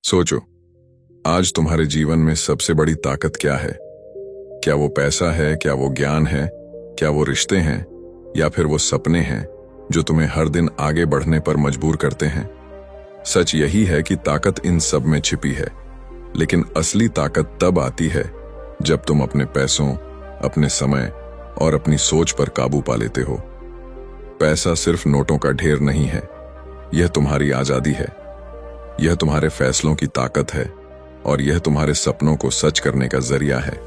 सोचो, आज तुम्हारे जीवन में सबसे बड़ी ताकत क्या है? क्या वो पैसा है? क्या वो ज्ञान है? क्या वो रिश्ते हैं? या फिर वो सपने हैं जो तुम्हें हर दिन आगे बढ़ने पर मजबूर करते हैं? सच यही है कि ताकत इन सब में छिपी है, लेकिन असली ताकत तब आती है जब तुम अपने पैसों, अपने समय और अपनी सोच पर काबू पा लेते हो। पैसा सिर्फ नोटों का ढेर नहीं है, यह तुम्हारी आजादी है, यह तुम्हारे फैसलों की ताकत है और यह तुम्हारे सपनों को सच करने का जरिया है।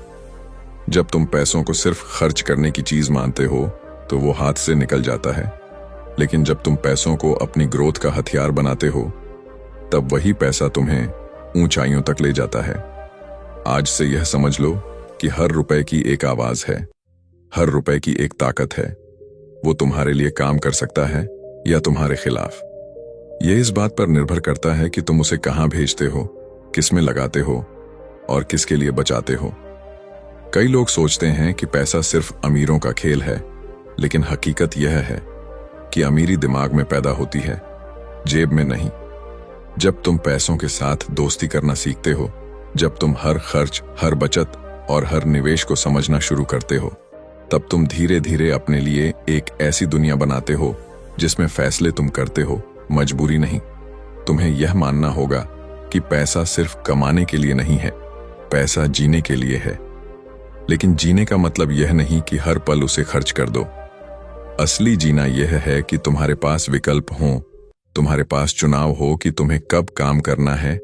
जब तुम पैसों को सिर्फ खर्च करने की चीज मानते हो तो वो हाथ से निकल जाता है, लेकिन जब तुम पैसों को अपनी ग्रोथ का हथियार बनाते हो तब वही पैसा तुम्हें ऊंचाइयों तक ले जाता है। आज से यह समझ लो कि हर रुपए की एक आवाज है, हर रुपए की एक ताकत है। वो तुम्हारे लिए काम कर सकता है या तुम्हारे खिलाफ। यह इस बात पर निर्भर करता है कि तुम उसे कहां भेजते हो, किस में लगाते हो और किसके लिए बचाते हो। कई लोग सोचते हैं कि पैसा सिर्फ अमीरों का खेल है, लेकिन हकीकत यह है कि अमीरी दिमाग में पैदा होती है, जेब में नहीं। जब तुम पैसों के साथ दोस्ती करना सीखते हो, जब तुम हर खर्च, हर बचत और हर निवेश को समझना शुरू करते हो, तब तुम धीरे धीरे अपने लिए एक ऐसी दुनिया बनाते हो जिसमें फैसले तुम करते हो, मजबूरी नहीं। तुम्हें यह मानना होगा कि पैसा सिर्फ कमाने के लिए नहीं है, पैसा जीने के लिए है। लेकिन जीने का मतलब यह नहीं कि हर पल उसे खर्च कर दो। असली जीना यह है कि तुम्हारे पास विकल्प हो, तुम्हारे पास चुनाव हो कि तुम्हें कब काम करना है,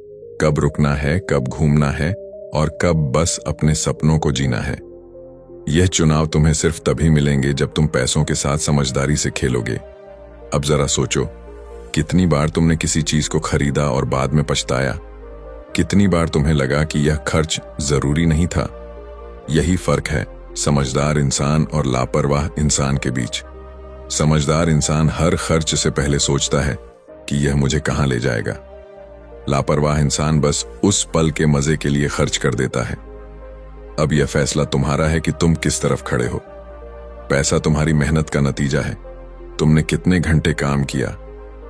कब रुकना है, कब घूमना है और कब बस अपने सपनों को जीना है। यह चुनाव तुम्हें सिर्फ तभी मिलेंगे जब तुम पैसों के साथ समझदारी से खेलोगे। अब जरा सोचो, कितनी बार तुमने किसी चीज को खरीदा और बाद में पछताया? कितनी बार तुम्हें लगा कि यह खर्च जरूरी नहीं था? यही फर्क है समझदार इंसान और लापरवाह इंसान के बीच। समझदार इंसान हर खर्च से पहले सोचता है कि यह मुझे कहां ले जाएगा। लापरवाह इंसान बस उस पल के मजे के लिए खर्च कर देता है। अब यह फैसला तुम्हारा है कि तुम किस तरफ खड़े हो। पैसा तुम्हारी मेहनत का नतीजा है। तुमने कितने घंटे काम किया,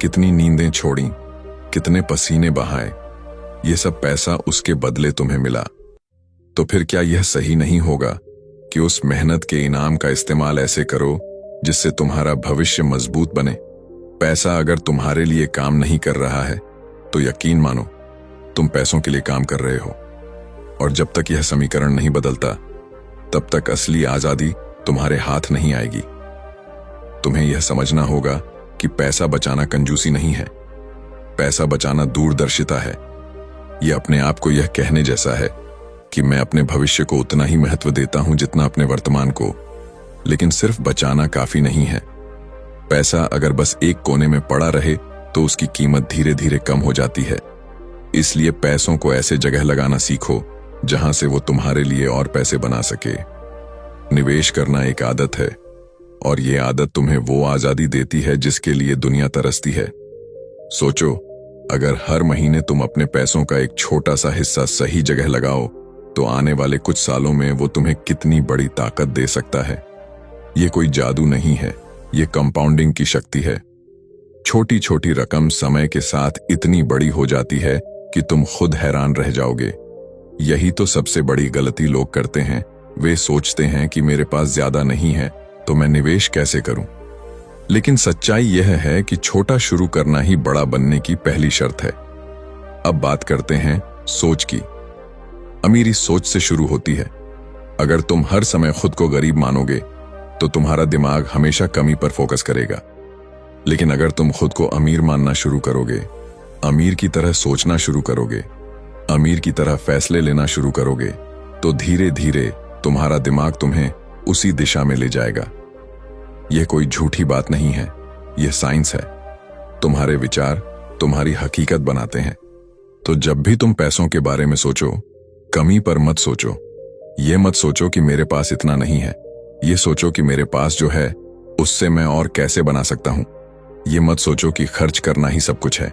कितनी नींदें छोड़ी, कितने पसीने बहाए, यह सब पैसा उसके बदले तुम्हें मिला। तो फिर क्या यह सही नहीं होगा कि उस मेहनत के इनाम का इस्तेमाल ऐसे करो जिससे तुम्हारा भविष्य मजबूत बने? पैसा अगर तुम्हारे लिए काम नहीं कर रहा है तो यकीन मानो तुम पैसों के लिए काम कर रहे हो। और जब तक यह समीकरण नहीं बदलता तब तक असली आजादी तुम्हारे हाथ नहीं आएगी। तुम्हें यह समझना होगा कि पैसा बचाना कंजूसी नहीं है, पैसा बचाना दूरदर्शिता है। यह अपने आप को यह कहने जैसा है कि मैं अपने भविष्य को उतना ही महत्व देता हूं जितना अपने वर्तमान को। लेकिन सिर्फ बचाना काफी नहीं है। पैसा अगर बस एक कोने में पड़ा रहे तो उसकी कीमत धीरे धीरे कम हो जाती है। इसलिए पैसों को ऐसे जगह लगाना सीखो जहां से वो तुम्हारे लिए और पैसे बना सके। निवेश करना एक आदत है और ये आदत तुम्हें वो आजादी देती है जिसके लिए दुनिया तरसती है। सोचो, अगर हर महीने तुम अपने पैसों का एक छोटा सा हिस्सा सही जगह लगाओ तो आने वाले कुछ सालों में वो तुम्हें कितनी बड़ी ताकत दे सकता है। ये कोई जादू नहीं है, ये कंपाउंडिंग की शक्ति है। छोटी छोटी रकम समय के साथ इतनी बड़ी हो जाती है कि तुम खुद हैरान रह जाओगे। यही तो सबसे बड़ी गलती लोग करते हैं। वे सोचते हैं कि मेरे पास ज्यादा नहीं है तो मैं निवेश कैसे करूं? लेकिन सच्चाई यह है कि छोटा शुरू करना ही बड़ा बनने की पहली शर्त है। अब बात करते हैं सोच की। अमीरी सोच से शुरू होती है। अगर तुम हर समय खुद को गरीब मानोगे तो तुम्हारा दिमाग हमेशा कमी पर फोकस करेगा। लेकिन अगर तुम खुद को अमीर मानना शुरू करोगे, अमीर की तरह सोचना शुरू करोगे, अमीर की तरह फैसले लेना शुरू करोगे, तो धीरे धीरे तुम्हारा दिमाग तुम्हें उसी दिशा में ले जाएगा। यह कोई झूठी बात नहीं है, यह साइंस है। तुम्हारे विचार तुम्हारी हकीकत बनाते हैं। तो जब भी तुम पैसों के बारे में सोचो, कमी पर मत सोचो। यह मत सोचो कि मेरे पास इतना नहीं है, यह सोचो कि मेरे पास जो है उससे मैं और कैसे बना सकता हूं। यह मत सोचो कि खर्च करना ही सब कुछ है,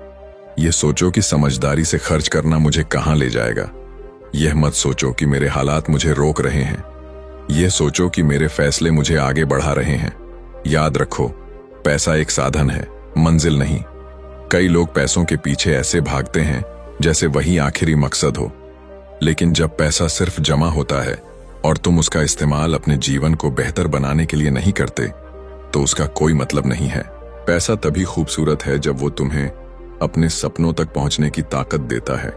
यह सोचो कि समझदारी से खर्च करना मुझे कहां ले जाएगा। यह मत सोचो कि मेरे हालात मुझे रोक रहे हैं, यह सोचो कि मेरे फैसले मुझे आगे बढ़ा रहे हैं। याद रखो, पैसा एक साधन है, मंजिल नहीं। कई लोग पैसों के पीछे ऐसे भागते हैं जैसे वही आखिरी मकसद हो। लेकिन जब पैसा सिर्फ जमा होता है और तुम उसका इस्तेमाल अपने जीवन को बेहतर बनाने के लिए नहीं करते, तो उसका कोई मतलब नहीं है। पैसा तभी खूबसूरत है जब वो तुम्हें अपने सपनों तक पहुंचने की ताकत देता है,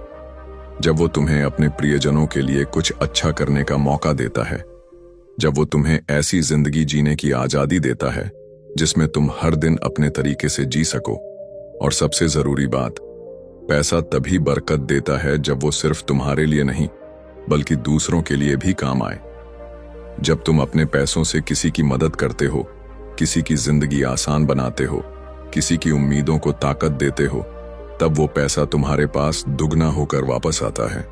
जब वो तुम्हें अपने प्रियजनों के लिए कुछ अच्छा करने का मौका देता है, जब वो तुम्हें ऐसी जिंदगी जीने की आजादी देता है जिसमें तुम हर दिन अपने तरीके से जी सको। और सबसे जरूरी बात, पैसा तभी बरकत देता है जब वो सिर्फ तुम्हारे लिए नहीं बल्कि दूसरों के लिए भी काम आए। जब तुम अपने पैसों से किसी की मदद करते हो, किसी की जिंदगी आसान बनाते हो, किसी की उम्मीदों को ताकत देते हो, तब वो पैसा तुम्हारे पास दुगना होकर वापस आता है।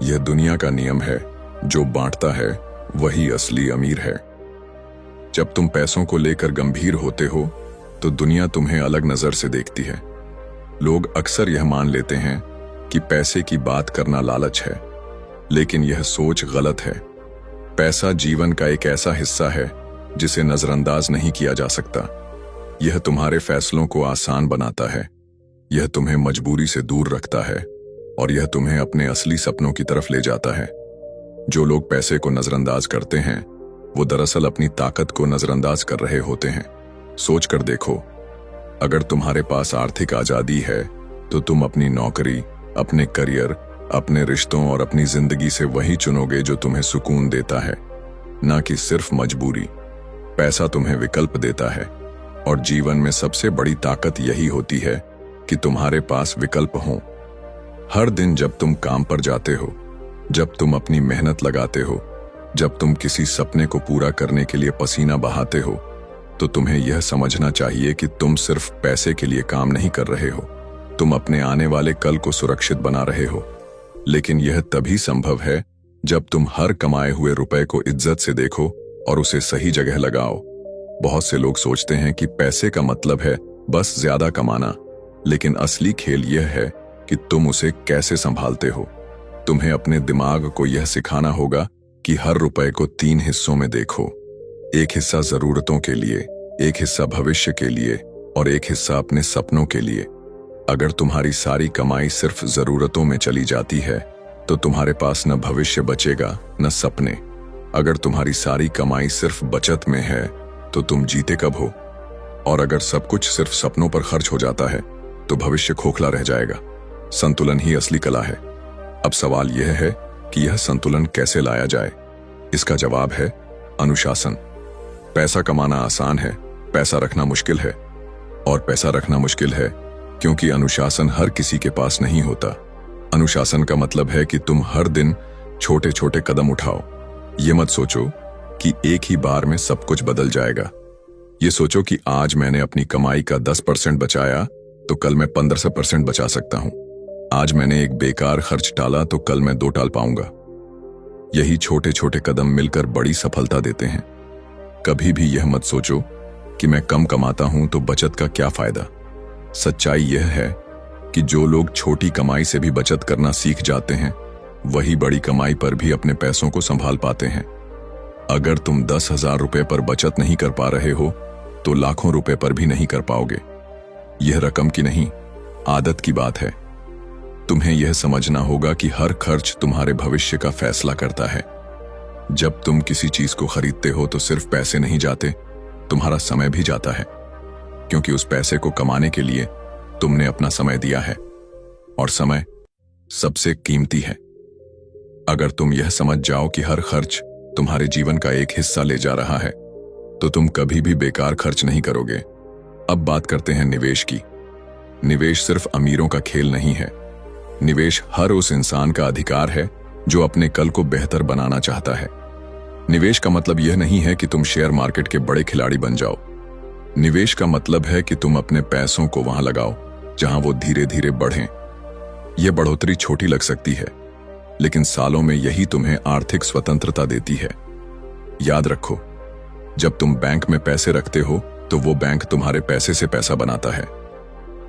यह दुनिया का नियम है, जो बांटता है वही असली अमीर है। जब तुम पैसों को लेकर गंभीर होते हो तो दुनिया तुम्हें अलग नजर से देखती है। लोग अक्सर यह मान लेते हैं कि पैसे की बात करना लालच है, लेकिन यह सोच गलत है। पैसा जीवन का एक ऐसा हिस्सा है जिसे नजरअंदाज नहीं किया जा सकता। यह तुम्हारे फैसलों को आसान बनाता है, यह तुम्हें मजबूरी से दूर रखता है और यह तुम्हें अपने असली सपनों की तरफ ले जाता है। जो लोग पैसे को नजरअंदाज करते हैं वो दरअसल अपनी ताकत को नजरअंदाज कर रहे होते हैं। सोच कर देखो, अगर तुम्हारे पास आर्थिक आजादी है तो तुम अपनी नौकरी, अपने करियर, अपने रिश्तों और अपनी जिंदगी से वही चुनोगे जो तुम्हें सुकून देता है, ना कि सिर्फ मजबूरी। पैसा तुम्हें विकल्प देता है और जीवन में सबसे बड़ी ताकत यही होती है कि तुम्हारे पास विकल्प हों। हर दिन जब तुम काम पर जाते हो, जब तुम अपनी मेहनत लगाते हो, जब तुम किसी सपने को पूरा करने के लिए पसीना बहाते हो, तो तुम्हें यह समझना चाहिए कि तुम सिर्फ पैसे के लिए काम नहीं कर रहे हो, तुम अपने आने वाले कल को सुरक्षित बना रहे हो। लेकिन यह तभी संभव है जब तुम हर कमाए हुए रुपए को इज्जत से देखो और उसे सही जगह लगाओ। बहुत से लोग सोचते हैं कि पैसे का मतलब है बस ज्यादा कमाना, लेकिन असली खेल यह है कि तुम उसे कैसे संभालते हो। तुम्हें अपने दिमाग को यह सिखाना होगा कि हर रुपए को 3 हिस्सों में देखो। एक हिस्सा जरूरतों के लिए, एक हिस्सा भविष्य के लिए और एक हिस्सा अपने सपनों के लिए। अगर तुम्हारी सारी कमाई सिर्फ जरूरतों में चली जाती है तो तुम्हारे पास न भविष्य बचेगा न सपने। अगर तुम्हारी सारी कमाई सिर्फ बचत में है तो तुम जीते कब हो? और अगर सब कुछ सिर्फ सपनों पर खर्च हो जाता है तो भविष्य खोखला रह जाएगा। संतुलन ही असली कला है। अब सवाल यह है कि यह संतुलन कैसे लाया जाए। इसका जवाब है अनुशासन। पैसा कमाना आसान है, पैसा रखना मुश्किल है। और पैसा रखना मुश्किल है क्योंकि अनुशासन हर किसी के पास नहीं होता। अनुशासन का मतलब है कि तुम हर दिन छोटे छोटे कदम उठाओ। ये मत सोचो कि एक ही बार में सब कुछ बदल जाएगा। ये सोचो कि आज मैंने अपनी कमाई का 10% बचाया तो कल मैं 15% बचा सकता हूं। आज मैंने एक बेकार खर्च टाला तो कल मैं 2 टाल पाऊंगा। यही छोटे छोटे कदम मिलकर बड़ी सफलता देते हैं। कभी भी यह मत सोचो कि मैं कम कमाता हूं तो बचत का क्या फायदा। सच्चाई यह है कि जो लोग छोटी कमाई से भी बचत करना सीख जाते हैं वही बड़ी कमाई पर भी अपने पैसों को संभाल पाते हैं। अगर तुम 10,000 रुपए पर बचत नहीं कर पा रहे हो तो लाखों रुपए पर भी नहीं कर पाओगे। यह रकम की नहीं, आदत की बात है। तुम्हें यह समझना होगा कि हर खर्च तुम्हारे भविष्य का फैसला करता है। जब तुम किसी चीज को खरीदते हो तो सिर्फ पैसे नहीं जाते, तुम्हारा समय भी जाता है, क्योंकि उस पैसे को कमाने के लिए तुमने अपना समय दिया है और समय सबसे कीमती है। अगर तुम यह समझ जाओ कि हर खर्च तुम्हारे जीवन का एक हिस्सा ले जा रहा है तो तुम कभी भी बेकार खर्च नहीं करोगे। अब बात करते हैं निवेश की। निवेश सिर्फ अमीरों का खेल नहीं है। निवेश हर उस इंसान का अधिकार है जो अपने कल को बेहतर बनाना चाहता है। निवेश का मतलब यह नहीं है कि तुम शेयर मार्केट के बड़े खिलाड़ी बन जाओ। निवेश का मतलब है कि तुम अपने पैसों को वहां लगाओ जहां वो धीरे धीरे बढ़ें। यह बढ़ोतरी छोटी लग सकती है, लेकिन सालों में यही तुम्हें आर्थिक स्वतंत्रता देती है। याद रखो, जब तुम बैंक में पैसे रखते हो तो वो बैंक तुम्हारे पैसे से पैसा बनाता है,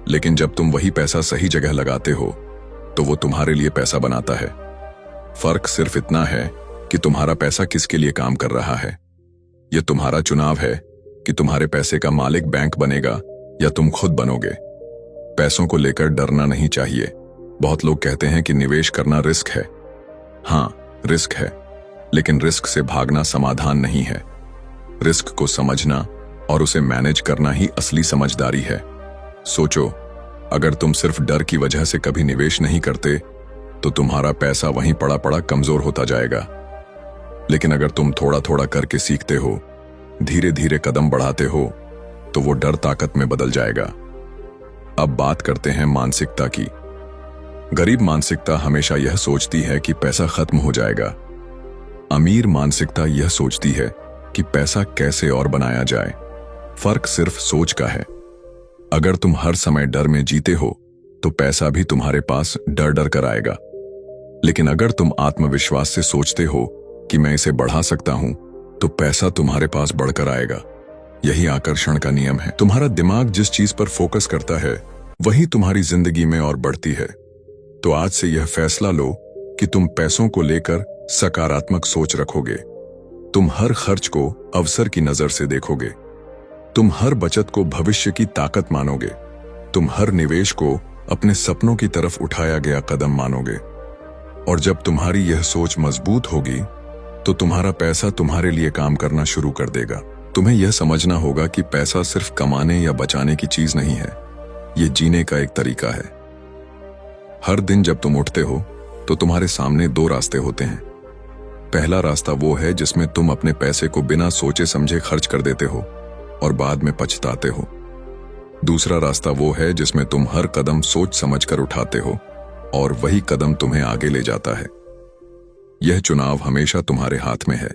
लेकिन जब तुम वही पैसा सही जगह लगाते हो तो वो तुम्हारे लिए पैसा बनाता है। फर्क सिर्फ इतना है कि तुम्हारा पैसा किसके लिए काम कर रहा है। यह तुम्हारा चुनाव है कि तुम्हारे पैसे का मालिक बैंक बनेगा या तुम खुद बनोगे। पैसों को लेकर डरना नहीं चाहिए, बहुत लोग कहते हैं कि निवेश करना रिस्क है। हाँ, रिस्क है, लेकिन रिस्क से भागना समाधान नहीं है। रिस्क को समझना और उसे मैनेज करना ही असली समझदारी है। सोचो, अगर तुम सिर्फ डर की वजह से कभी निवेश नहीं करते तो तुम्हारा पैसा वहीं पड़ा पड़ा कमजोर होता जाएगा। लेकिन अगर तुम थोड़ा थोड़ा करके सीखते हो, धीरे धीरे कदम बढ़ाते हो, तो वो डर ताकत में बदल जाएगा। अब बात करते हैं मानसिकता की। गरीब मानसिकता हमेशा यह सोचती है कि पैसा खत्म हो जाएगा। अमीर मानसिकता यह सोचती है कि पैसा कैसे और बनाया जाए। फर्क सिर्फ सोच का है। अगर तुम हर समय डर में जीते हो तो पैसा भी तुम्हारे पास डर डर कर आएगा। लेकिन अगर तुम आत्मविश्वास से सोचते हो कि मैं इसे बढ़ा सकता हूं, तो पैसा तुम्हारे पास बढ़कर आएगा। यही आकर्षण का नियम है। तुम्हारा दिमाग जिस चीज पर फोकस करता है वही तुम्हारी जिंदगी में और बढ़ती है। तो आज से यह फैसला लो कि तुम पैसों को लेकर सकारात्मक सोच रखोगे। तुम हर खर्च को अवसर की नजर से देखोगे। तुम हर बचत को भविष्य की ताकत मानोगे। तुम हर निवेश को अपने सपनों की तरफ उठाया गया कदम मानोगे। और जब तुम्हारी यह सोच मजबूत होगी तो तुम्हारा पैसा तुम्हारे लिए काम करना शुरू कर देगा। तुम्हें यह समझना होगा कि पैसा सिर्फ कमाने या बचाने की चीज नहीं है, यह जीने का एक तरीका है। हर दिन जब तुम उठते हो तो तुम्हारे सामने दो रास्ते होते हैं। पहला रास्ता वो है जिसमें तुम अपने पैसे को बिना सोचे समझे खर्च कर देते हो और बाद में पछताते हो। दूसरा रास्ता वो है जिसमें तुम हर कदम सोच समझकर उठाते हो और वही कदम तुम्हें आगे ले जाता है। यह चुनाव हमेशा तुम्हारे हाथ में है।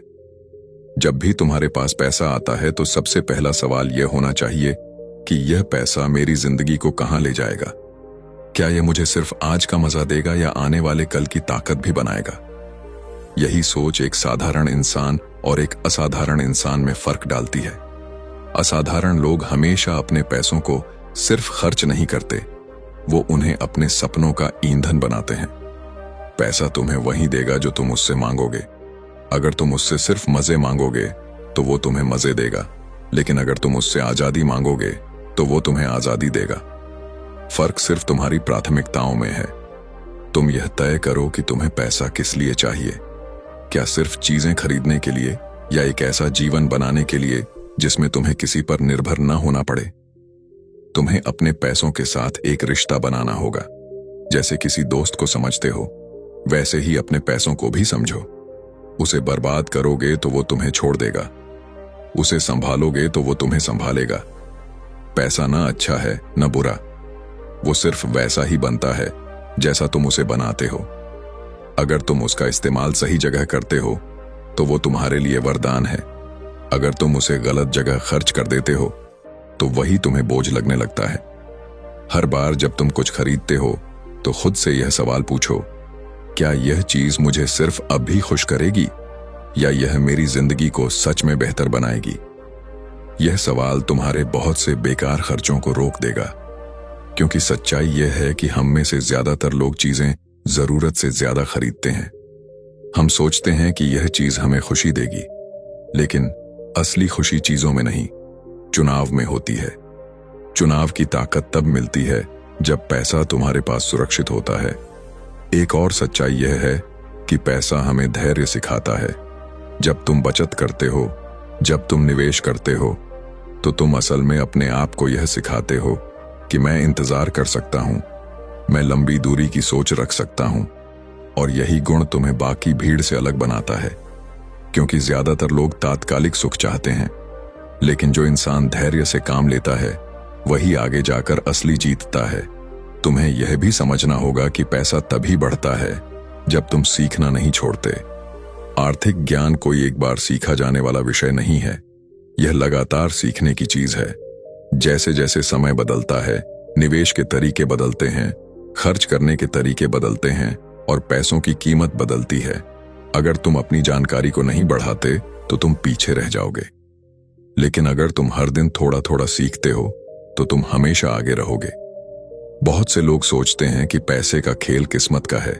जब भी तुम्हारे पास पैसा आता है तो सबसे पहला सवाल यह होना चाहिए कि यह पैसा मेरी जिंदगी को कहां ले जाएगा। क्या यह मुझे सिर्फ आज का मजा देगा या आने वाले कल की ताकत भी बनाएगा। यही सोच एक साधारण इंसान और एक असाधारण इंसान में फर्क डालती है। असाधारण लोग हमेशा अपने पैसों को सिर्फ खर्च नहीं करते, वो उन्हें अपने सपनों का ईंधन बनाते हैं। पैसा तुम्हें वही देगा जो तुम उससे मांगोगे। अगर तुम उससे सिर्फ मजे मांगोगे तो वो तुम्हें मजे देगा, लेकिन अगर तुम उससे आजादी मांगोगे तो वो तुम्हें आजादी देगा। फर्क सिर्फ तुम्हारी प्राथमिकताओं में है। तुम यह तय करो कि तुम्हें पैसा किस लिए चाहिए। क्या सिर्फ चीजें खरीदने के लिए या एक ऐसा जीवन बनाने के लिए जिसमें तुम्हें किसी पर निर्भर न होना पड़े। तुम्हें अपने पैसों के साथ एक रिश्ता बनाना होगा। जैसे किसी दोस्त को समझते हो वैसे ही अपने पैसों को भी समझो। उसे बर्बाद करोगे तो वो तुम्हें छोड़ देगा, उसे संभालोगे तो वो तुम्हें संभालेगा। पैसा ना अच्छा है न बुरा, वो सिर्फ वैसा ही बनता है जैसा तुम उसे बनाते हो। अगर तुम उसका इस्तेमाल सही जगह करते हो तो वो तुम्हारे लिए वरदान है। अगर तुम उसे गलत जगह खर्च कर देते हो तो वही तुम्हें बोझ लगने लगता है। हर बार जब तुम कुछ खरीदते हो तो खुद से यह सवाल पूछो, क्या यह चीज मुझे सिर्फ अब भी खुश करेगी या यह मेरी जिंदगी को सच में बेहतर बनाएगी। यह सवाल तुम्हारे बहुत से बेकार खर्चों को रोक देगा, क्योंकि सच्चाई यह है कि हम में से ज्यादातर लोग चीजें जरूरत से ज्यादा खरीदते हैं। हम सोचते हैं कि यह चीज हमें खुशी देगी, लेकिन असली खुशी चीजों में नहीं, चुनाव में होती है। चुनाव की ताकत तब मिलती है जब पैसा तुम्हारे पास सुरक्षित होता है। एक और सच्चाई यह है कि पैसा हमें धैर्य सिखाता है। जब तुम बचत करते हो, जब तुम निवेश करते हो, तो तुम असल में अपने आप को यह सिखाते हो कि मैं इंतजार कर सकता हूं, मैं लंबी दूरी की सोच रख सकता हूं। और यही गुण तुम्हें बाकी भीड़ से अलग बनाता है, क्योंकि ज्यादातर लोग तात्कालिक सुख चाहते हैं, लेकिन जो इंसान धैर्य से काम लेता है वही आगे जाकर असली जीतता है। तुम्हें यह भी समझना होगा कि पैसा तभी बढ़ता है जब तुम सीखना नहीं छोड़ते। आर्थिक ज्ञान कोई एक बार सीखा जाने वाला विषय नहीं है, यह लगातार सीखने की चीज है। जैसे जैसे समय बदलता है, निवेश के तरीके बदलते हैं, खर्च करने के तरीके बदलते हैं और पैसों की कीमत बदलती है। अगर तुम अपनी जानकारी को नहीं बढ़ाते तो तुम पीछे रह जाओगे, लेकिन अगर तुम हर दिन थोड़ा थोड़ा सीखते हो तो तुम हमेशा आगे रहोगे। बहुत से लोग सोचते हैं कि पैसे का खेल किस्मत का है,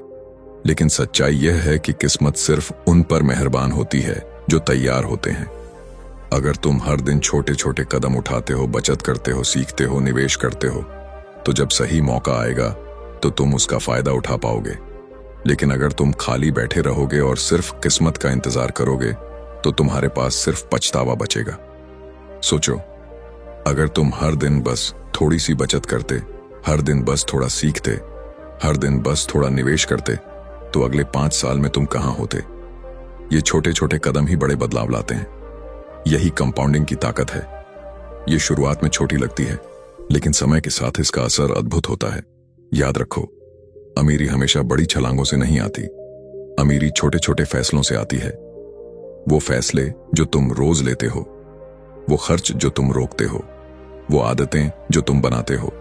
लेकिन सच्चाई यह है कि किस्मत सिर्फ उन पर मेहरबान होती है जो तैयार होते हैं। अगर तुम हर दिन छोटे छोटे कदम उठाते हो, बचत करते हो, सीखते हो, निवेश करते हो, तो जब सही मौका आएगा तो तुम उसका फायदा उठा पाओगे। लेकिन अगर तुम खाली बैठे रहोगे और सिर्फ किस्मत का इंतजार करोगे तो तुम्हारे पास सिर्फ पछतावा बचेगा। सोचो, अगर तुम हर दिन बस थोड़ी सी बचत करते, हर दिन बस थोड़ा सीखते, हर दिन बस थोड़ा निवेश करते, तो अगले 5 साल में तुम कहां होते। ये छोटे छोटे कदम ही बड़े बदलाव लाते हैं। यही कंपाउंडिंग की ताकत है। ये शुरुआत में छोटी लगती है, लेकिन समय के साथ इसका असर अद्भुत होता है। याद रखो, अमीरी हमेशा बड़ी छलांगों से नहीं आती। अमीरी छोटे छोटे फैसलों से आती है। वो फैसले जो तुम रोज लेते हो, वो खर्च जो तुम रोकते हो, वो आदतें जो तुम बनाते हो,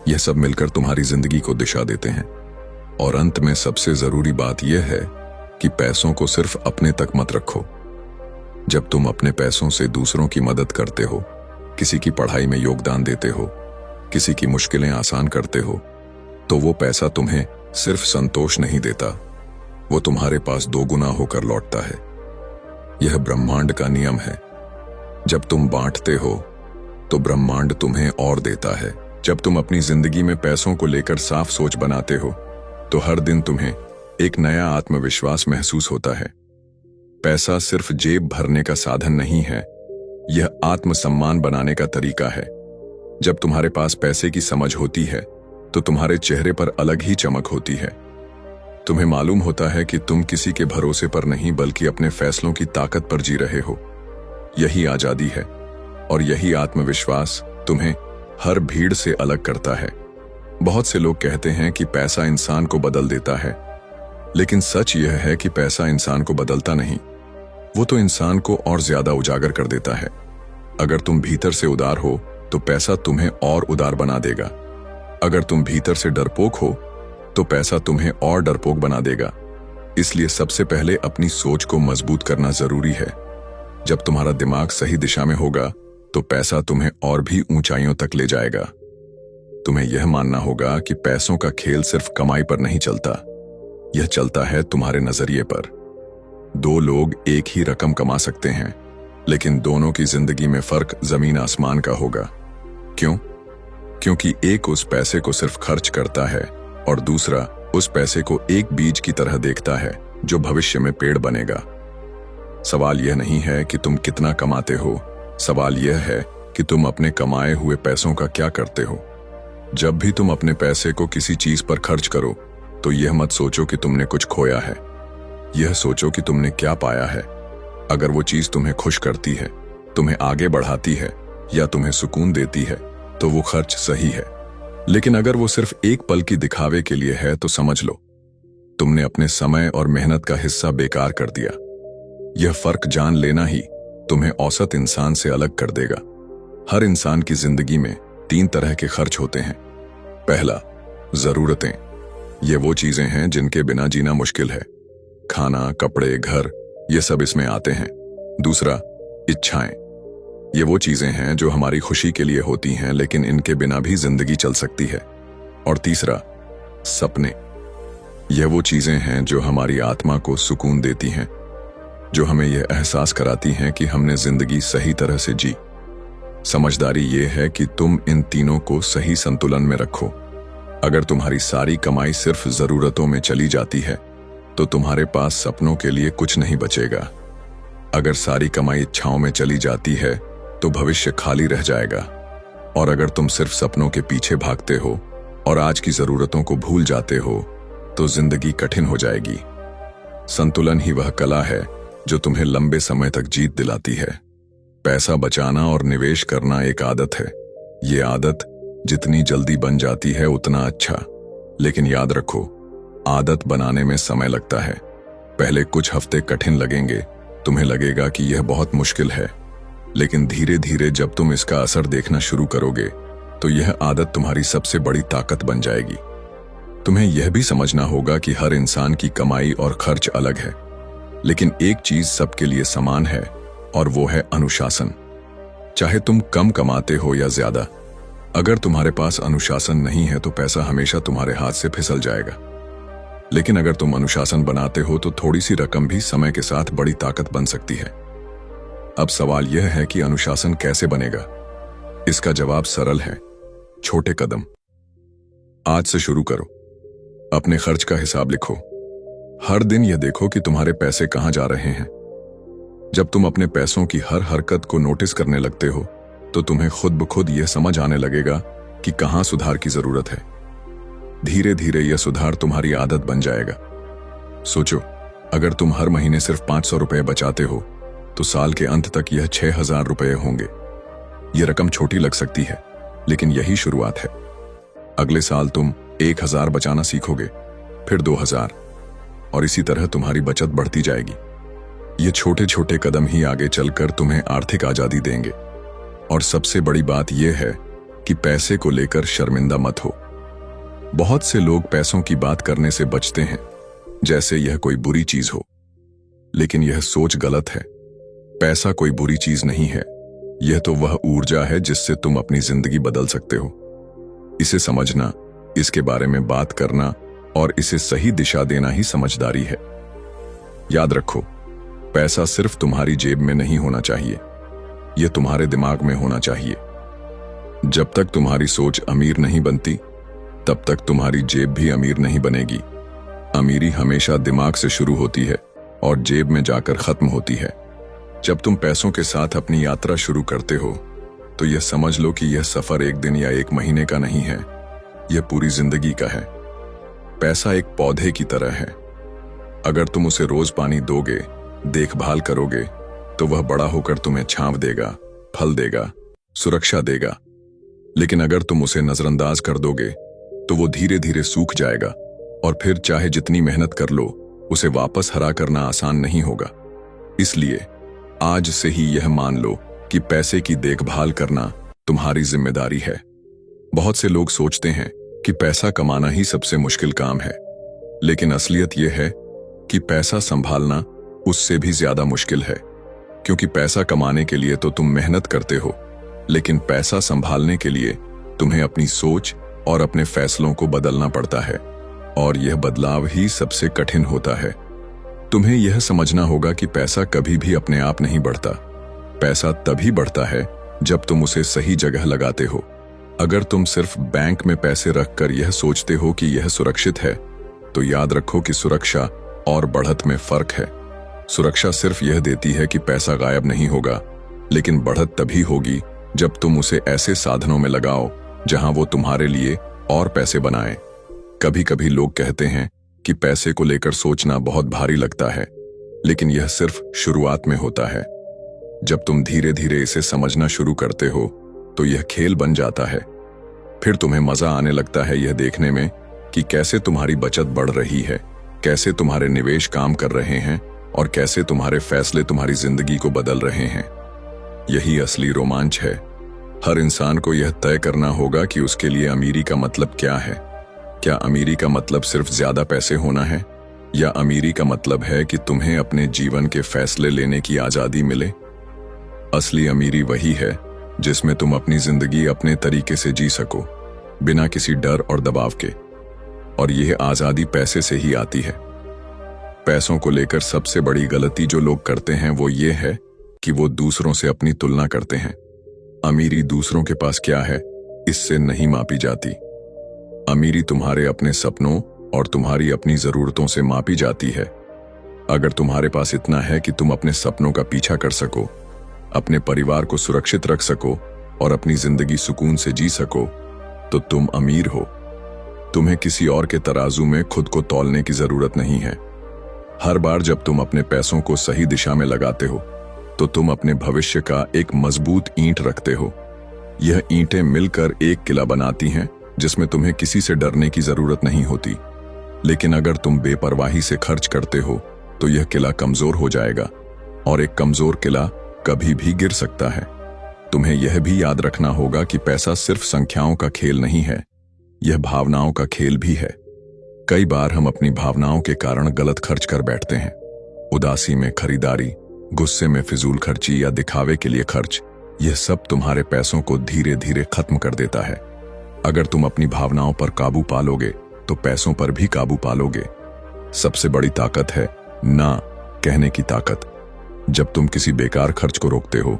यह सब मिलकर तुम्हारी जिंदगी को दिशा देते हैं। और अंत में सबसे जरूरी बात यह है कि पैसों को सिर्फ अपने तक मत रखो। जब तुम अपने पैसों से दूसरों की मदद करते हो, किसी की पढ़ाई में योगदान देते हो, किसी की मुश्किलें आसान करते हो, तो वो पैसा तुम्हें सिर्फ संतोष नहीं देता, वो तुम्हारे पास 2 गुना होकर लौटता है। यह ब्रह्मांड का नियम है। जब तुम बांटते हो तो ब्रह्मांड तुम्हें और देता है। जब तुम अपनी जिंदगी में पैसों को लेकर साफ सोच बनाते हो तो हर दिन तुम्हें एक नया आत्मविश्वास महसूस होता है। पैसा सिर्फ जेब भरने का साधन नहीं है, यह आत्मसम्मान बनाने का तरीका है। जब तुम्हारे पास पैसे की समझ होती है तो तुम्हारे चेहरे पर अलग ही चमक होती है। तुम्हें मालूम होता है कि तुम किसी के भरोसे पर नहीं बल्कि अपने फैसलों की ताकत पर जी रहे हो। यही आजादी है और यही आत्मविश्वास तुम्हें हर भीड़ से अलग करता है। बहुत से लोग कहते हैं कि पैसा इंसान को बदल देता है, लेकिन सच यह है कि पैसा इंसान को बदलता नहीं, वो तो इंसान को और ज्यादा उजागर कर देता है। अगर तुम भीतर से उदार हो तो पैसा तुम्हें और उदार बना देगा। अगर तुम भीतर से डरपोक हो तो पैसा तुम्हें और डरपोक बना देगा। इसलिए सबसे पहले अपनी सोच को मजबूत करना जरूरी है। जब तुम्हारा दिमाग सही दिशा में होगा तो पैसा तुम्हें और भी ऊंचाइयों तक ले जाएगा। तुम्हें यह मानना होगा कि पैसों का खेल सिर्फ कमाई पर नहीं चलता, यह चलता है तुम्हारे नजरिए पर। 2 लोग एक ही रकम कमा सकते हैं, लेकिन दोनों की जिंदगी में फर्क जमीन आसमान का होगा। क्यों? क्योंकि एक उस पैसे को सिर्फ खर्च करता है और दूसरा उस पैसे को एक बीज की तरह देखता है जो भविष्य में पेड़ बनेगा। सवाल यह नहीं है कि तुम कितना कमाते हो, सवाल यह है कि तुम अपने कमाए हुए पैसों का क्या करते हो। जब भी तुम अपने पैसे को किसी चीज पर खर्च करो तो यह मत सोचो कि तुमने कुछ खोया है, यह सोचो कि तुमने क्या पाया है। अगर वो चीज तुम्हें खुश करती है, तुम्हें आगे बढ़ाती है या तुम्हें सुकून देती है तो वो खर्च सही है। लेकिन अगर वो सिर्फ एक पल की दिखावे के लिए है तो समझ लो तुमने अपने समय और मेहनत का हिस्सा बेकार कर दिया। यह फर्क जान लेना ही तुम्हें औसत इंसान से अलग कर देगा। हर इंसान की जिंदगी में 3 तरह के खर्च होते हैं। पहला, जरूरतें। ये वो चीजें हैं जिनके बिना जीना मुश्किल है। खाना, कपड़े, घर, ये सब इसमें आते हैं। दूसरा, इच्छाएं। ये वो चीजें हैं जो हमारी खुशी के लिए होती हैं लेकिन इनके बिना भी जिंदगी चल सकती है। और तीसरा, सपने। ये वो चीजें हैं जो हमारी आत्मा को सुकून देती हैं, जो हमें यह एहसास कराती हैं कि हमने जिंदगी सही तरह से जी। समझदारी ये है कि तुम इन तीनों को सही संतुलन में रखो। अगर तुम्हारी सारी कमाई सिर्फ जरूरतों में चली जाती है तो तुम्हारे पास सपनों के लिए कुछ नहीं बचेगा। अगर सारी कमाई इच्छाओं में चली जाती है तो भविष्य खाली रह जाएगा। और अगर तुम सिर्फ सपनों के पीछे भागते हो और आज की जरूरतों को भूल जाते हो तो जिंदगी कठिन हो जाएगी। संतुलन ही वह कला है जो तुम्हें लंबे समय तक जीत दिलाती है। पैसा बचाना और निवेश करना एक आदत है। ये आदत जितनी जल्दी बन जाती है उतना अच्छा। लेकिन याद रखो, आदत बनाने में समय लगता है। पहले कुछ हफ्ते कठिन लगेंगे, तुम्हें लगेगा कि यह बहुत मुश्किल है, लेकिन धीरे धीरे जब तुम इसका असर देखना शुरू करोगे तो यह आदत तुम्हारी सबसे बड़ी ताकत बन जाएगी। तुम्हें यह भी समझना होगा कि हर इंसान की कमाई और खर्च अलग है, लेकिन एक चीज सबके लिए समान है और वो है अनुशासन। चाहे तुम कम कमाते हो या ज्यादा, अगर तुम्हारे पास अनुशासन नहीं है तो पैसा हमेशा तुम्हारे हाथ से फिसल जाएगा। लेकिन अगर तुम अनुशासन बनाते हो तो थोड़ी सी रकम भी समय के साथ बड़ी ताकत बन सकती है। अब सवाल यह है कि अनुशासन कैसे बनेगा? इसका जवाब सरल है, छोटे कदम। आज से शुरू करो। अपने खर्च का हिसाब लिखो। हर दिन यह देखो कि तुम्हारे पैसे कहां जा रहे हैं। जब तुम अपने पैसों की हर हरकत को नोटिस करने लगते हो तो तुम्हें खुद ब खुद यह समझ आने लगेगा कि कहां सुधार की जरूरत है। धीरे धीरे यह सुधार तुम्हारी आदत बन जाएगा। सोचो, अगर तुम हर महीने सिर्फ 500 रुपए बचाते हो तो साल के अंत तक यह 6000 रुपए होंगे। यह रकम छोटी लग सकती है, लेकिन यही शुरुआत है। अगले साल तुम 1000 बचाना सीखोगे, फिर 2000, और इसी तरह तुम्हारी बचत बढ़ती जाएगी। ये छोटे छोटे कदम ही आगे चलकर तुम्हें आर्थिक आजादी देंगे। और सबसे बड़ी बात यह है कि पैसे को लेकर शर्मिंदा मत हो। बहुत से लोग पैसों की बात करने से बचते हैं, जैसे यह कोई बुरी चीज हो, लेकिन यह सोच गलत है। पैसा कोई बुरी चीज नहीं है, यह तो वह ऊर्जा है जिससे तुम अपनी जिंदगी बदल सकते हो। इसे समझना, इसके बारे में बात करना और इसे सही दिशा देना ही समझदारी है। याद रखो, पैसा सिर्फ तुम्हारी जेब में नहीं होना चाहिए, यह तुम्हारे दिमाग में होना चाहिए। जब तक तुम्हारी सोच अमीर नहीं बनती, तब तक तुम्हारी जेब भी अमीर नहीं बनेगी। अमीरी हमेशा दिमाग से शुरू होती है और जेब में जाकर खत्म होती है। जब तुम पैसों के साथ अपनी यात्रा शुरू करते हो तो यह समझ लो कि यह सफर एक दिन या एक महीने का नहीं है, यह पूरी जिंदगी का है। पैसा एक पौधे की तरह है। अगर तुम उसे रोज पानी दोगे, देखभाल करोगे, तो वह बड़ा होकर तुम्हें छांव देगा, फल देगा, सुरक्षा देगा। लेकिन अगर तुम उसे नजरअंदाज कर दोगे तो वो धीरे धीरे सूख जाएगा, और फिर चाहे जितनी मेहनत कर लो, उसे वापस हरा करना आसान नहीं होगा। इसलिए आज से ही यह मान लो कि पैसे की देखभाल करना तुम्हारी जिम्मेदारी है। बहुत से लोग सोचते हैं कि पैसा कमाना ही सबसे मुश्किल काम है, लेकिन असलियत यह है कि पैसा संभालना उससे भी ज्यादा मुश्किल है। क्योंकि पैसा कमाने के लिए तो तुम मेहनत करते हो, लेकिन पैसा संभालने के लिए तुम्हें अपनी सोच और अपने फैसलों को बदलना पड़ता है, और यह बदलाव ही सबसे कठिन होता है। तुम्हें यह समझना होगा कि पैसा कभी भी अपने आप नहीं बढ़ता। पैसा तभी बढ़ता है जब तुम उसे सही जगह लगाते हो। अगर तुम सिर्फ बैंक में पैसे रखकर यह सोचते हो कि यह सुरक्षित है, तो याद रखो कि सुरक्षा और बढ़त में फर्क है। सुरक्षा सिर्फ यह देती है कि पैसा गायब नहीं होगा, लेकिन बढ़त तभी होगी जब तुम उसे ऐसे साधनों में लगाओ जहां वो तुम्हारे लिए और पैसे बनाए। कभी कभी लोग कहते हैं कि पैसे को लेकर सोचना बहुत भारी लगता है, लेकिन यह सिर्फ शुरुआत में होता है। जब तुम धीरे धीरे इसे समझना शुरू करते हो तो यह खेल बन जाता है। फिर तुम्हें मजा आने लगता है यह देखने में कि कैसे तुम्हारी बचत बढ़ रही है, कैसे तुम्हारे निवेश काम कर रहे हैं, और कैसे तुम्हारे फैसले तुम्हारी जिंदगी को बदल रहे हैं। यही असली रोमांच है। हर इंसान को यह तय करना होगा कि उसके लिए अमीरी का मतलब क्या है। क्या अमीरी का मतलब सिर्फ ज्यादा पैसे होना है, या अमीरी का मतलब है कि तुम्हें अपने जीवन के फैसले लेने की आजादी मिले? असली अमीरी वही है जिसमें तुम अपनी जिंदगी अपने तरीके से जी सको, बिना किसी डर और दबाव के। और यह आजादी पैसे से ही आती है। पैसों को लेकर सबसे बड़ी गलती जो लोग करते हैं वो ये है कि वो दूसरों से अपनी तुलना करते हैं। अमीरी दूसरों के पास क्या है, इससे नहीं मापी जाती। अमीरी तुम्हारे अपने सपनों और तुम्हारी अपनी जरूरतों से मापी जाती है। अगर तुम्हारे पास इतना है कि तुम अपने सपनों का पीछा कर सको, अपने परिवार को सुरक्षित रख सको और अपनी जिंदगी सुकून से जी सको, तो तुम अमीर हो। तुम्हें किसी और के तराजू में खुद को तौलने की जरूरत नहीं है। हर बार जब तुम अपने पैसों को सही दिशा में लगाते हो तो तुम अपने भविष्य का एक मजबूत ईंट रखते हो। यह ईंटें मिलकर एक किला बनाती हैं जिसमें तुम्हें किसी से डरने की जरूरत नहीं होती। लेकिन अगर तुम बेपरवाही से खर्च करते हो तो यह किला कमजोर हो जाएगा, और एक कमजोर किला कभी भी गिर सकता है। तुम्हें यह भी याद रखना होगा कि पैसा सिर्फ संख्याओं का खेल नहीं है, यह भावनाओं का खेल भी है। कई बार हम अपनी भावनाओं के कारण गलत खर्च कर बैठते हैं। उदासी में खरीदारी, गुस्से में फिजूल खर्ची या दिखावे के लिए खर्च, यह सब तुम्हारे पैसों को धीरे धीरे खत्म कर देता है। अगर तुम अपनी भावनाओं पर काबू पालोगे तो पैसों पर भी काबू पालोगे। सबसे बड़ी ताकत है ना कहने की ताकत। जब तुम किसी बेकार खर्च को रोकते हो,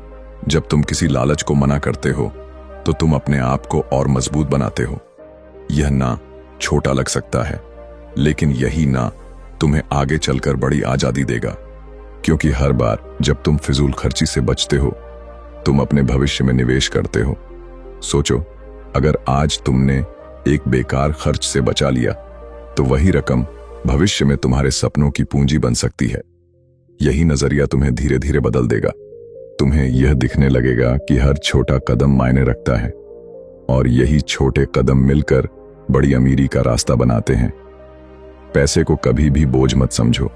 जब तुम किसी लालच को मना करते हो, तो तुम अपने आप को और मजबूत बनाते हो। यह ना छोटा लग सकता है, लेकिन यही ना तुम्हें आगे चलकर बड़ी आजादी देगा। क्योंकि हर बार जब तुम फिजूल खर्ची से बचते हो, तुम अपने भविष्य में निवेश करते हो। सोचो, अगर आज तुमने एक बेकार खर्च से बचा लिया, तो वही रकम भविष्य में तुम्हारे सपनों की पूंजी बन सकती है। यही नजरिया तुम्हें धीरे धीरे बदल देगा। तुम्हें यह दिखने लगेगा कि हर छोटा कदम मायने रखता है, और यही छोटे कदम मिलकर बड़ी अमीरी का रास्ता बनाते हैं। पैसे को कभी भी बोझ मत समझो।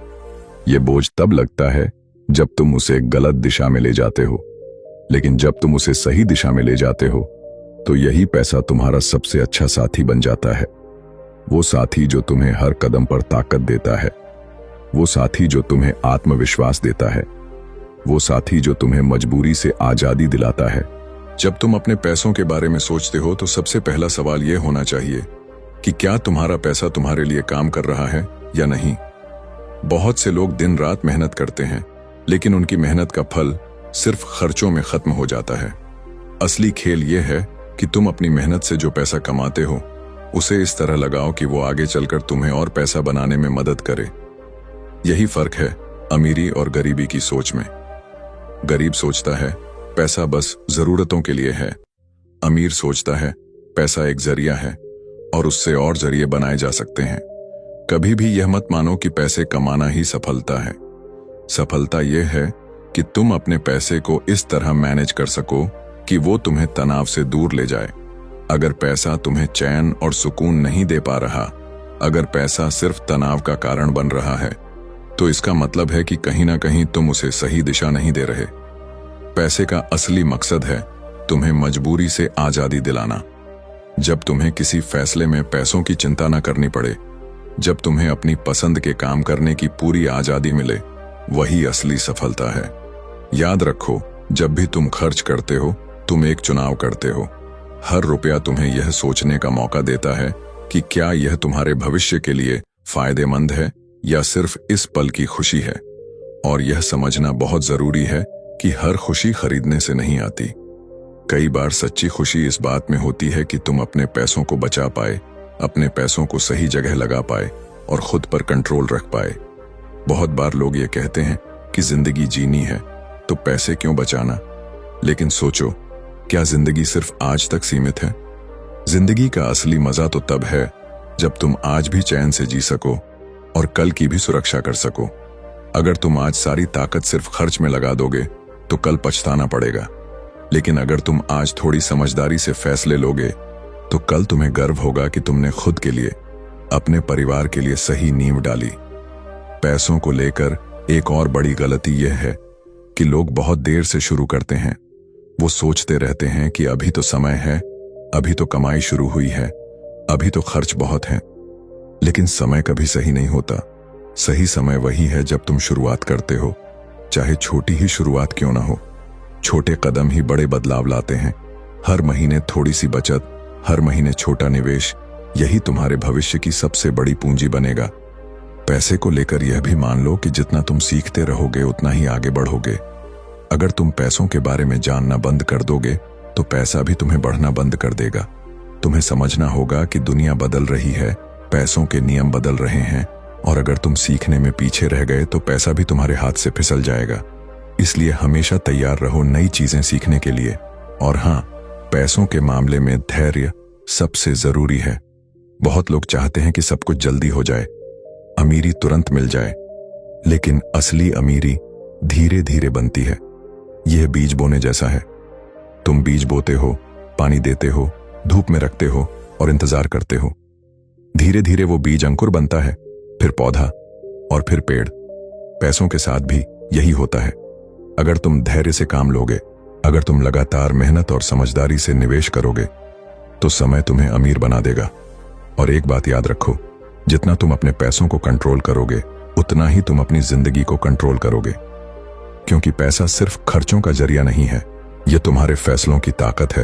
ये बोझ तब लगता है जब तुम उसे गलत दिशा में ले जाते हो, लेकिन जब तुम उसे सही दिशा में ले जाते हो, तो यही पैसा तुम्हारा सबसे अच्छा साथी बन जाता है। वो साथी जो तुम्हें हर कदम पर ताकत देता है, वो साथी जो तुम्हें आत्मविश्वास देता है, वो साथी जो तुम्हें मजबूरी से आजादी दिलाता है। जब तुम अपने पैसों के बारे में सोचते हो, तो सबसे पहला सवाल यह होना चाहिए कि क्या तुम्हारा पैसा तुम्हारे लिए काम कर रहा है या नहीं। बहुत से लोग दिन रात मेहनत करते हैं, लेकिन उनकी मेहनत का फल सिर्फ खर्चों में खत्म हो जाता है। असली खेल यह है कि तुम अपनी मेहनत से जो पैसा कमाते हो, उसे इस तरह लगाओ कि वो आगे चलकर तुम्हें और पैसा बनाने में मदद करे। यही फर्क है अमीरी और गरीबी की सोच में। गरीब सोचता है पैसा बस जरूरतों के लिए है। अमीर सोचता है पैसा एक जरिया है और उससे और जरिए बनाए जा सकते हैं। कभी भी यह मत मानो कि पैसे कमाना ही सफलता है। सफलता यह है कि तुम अपने पैसे को इस तरह मैनेज कर सको कि वो तुम्हें तनाव से दूर ले जाए। अगर पैसा तुम्हें चैन और सुकून नहीं दे पा रहा, अगर पैसा सिर्फ तनाव का कारण बन रहा है, तो इसका मतलब है कि कहीं ना कहीं तुम उसे सही दिशा नहीं दे रहे। पैसे का असली मकसद है तुम्हें मजबूरी से आजादी दिलाना। जब तुम्हें किसी फैसले में पैसों की चिंता न करनी पड़े, जब तुम्हें अपनी पसंद के काम करने की पूरी आजादी मिले, वही असली सफलता है। याद रखो, जब भी तुम खर्च करते हो, तुम एक चुनाव करते हो। हर रुपया तुम्हें यह सोचने का मौका देता है कि क्या यह तुम्हारे भविष्य के लिए फायदेमंद है या सिर्फ इस पल की खुशी है। और यह समझना बहुत जरूरी है कि हर खुशी खरीदने से नहीं आती। कई बार सच्ची खुशी इस बात में होती है कि तुम अपने पैसों को बचा पाए, अपने पैसों को सही जगह लगा पाए और खुद पर कंट्रोल रख पाए। बहुत बार लोग ये कहते हैं कि जिंदगी जीनी है तो पैसे क्यों बचाना, लेकिन सोचो, क्या जिंदगी सिर्फ आज तक सीमित है? जिंदगी का असली मजा तो तब है जब तुम आज भी चैन से जी सको और कल की भी सुरक्षा कर सको। अगर तुम आज सारी ताकत सिर्फ खर्च में लगा दोगे तो कल पछताना पड़ेगा, लेकिन अगर तुम आज थोड़ी समझदारी से फैसले लोगे तो कल तुम्हें गर्व होगा कि तुमने खुद के लिए, अपने परिवार के लिए सही नींव डाली। पैसों को लेकर एक और बड़ी गलती यह है कि लोग बहुत देर से शुरू करते हैं। वो सोचते रहते हैं कि अभी तो समय है, अभी तो कमाई शुरू हुई है, अभी तो खर्च बहुत है। लेकिन समय कभी सही नहीं होता। सही समय वही है जब तुम शुरुआत करते हो, चाहे छोटी ही शुरुआत क्यों ना हो। छोटे कदम ही बड़े बदलाव लाते हैं। हर महीने थोड़ी सी बचत, हर महीने छोटा निवेश, यही तुम्हारे भविष्य की सबसे बड़ी पूंजी बनेगा। पैसे को लेकर यह भी मान लो कि जितना तुम सीखते रहोगे उतना ही आगे बढ़ोगे। अगर तुम पैसों के बारे में जानना बंद कर दोगे तो पैसा भी तुम्हें बढ़ना बंद कर देगा। तुम्हें समझना होगा कि दुनिया बदल रही है, पैसों के नियम बदल रहे हैं, और अगर तुम सीखने में पीछे रह गए तो पैसा भी तुम्हारे हाथ से फिसल जाएगा। इसलिए हमेशा तैयार रहो नई चीजें सीखने के लिए। और हाँ, पैसों के मामले में धैर्य सबसे जरूरी है। बहुत लोग चाहते हैं कि सब कुछ जल्दी हो जाए, अमीरी तुरंत मिल जाए, लेकिन असली अमीरी धीरे धीरे बनती है। यह बीज बोने जैसा है। तुम बीज बोते हो, पानी देते हो, धूप में रखते हो और इंतजार करते हो। धीरे धीरे वो बीज अंकुर बनता है, फिर पौधा और फिर पेड़। पैसों के साथ भी यही होता है। अगर तुम धैर्य से काम लोगे, अगर तुम लगातार मेहनत और समझदारी से निवेश करोगे, तो समय तुम्हें अमीर बना देगा। और एक बात याद रखो, जितना तुम अपने पैसों को कंट्रोल करोगे, उतना ही तुम अपनी जिंदगी को कंट्रोल करोगे। क्योंकि पैसा सिर्फ खर्चों का जरिया नहीं है, यह तुम्हारे फैसलों की ताकत है,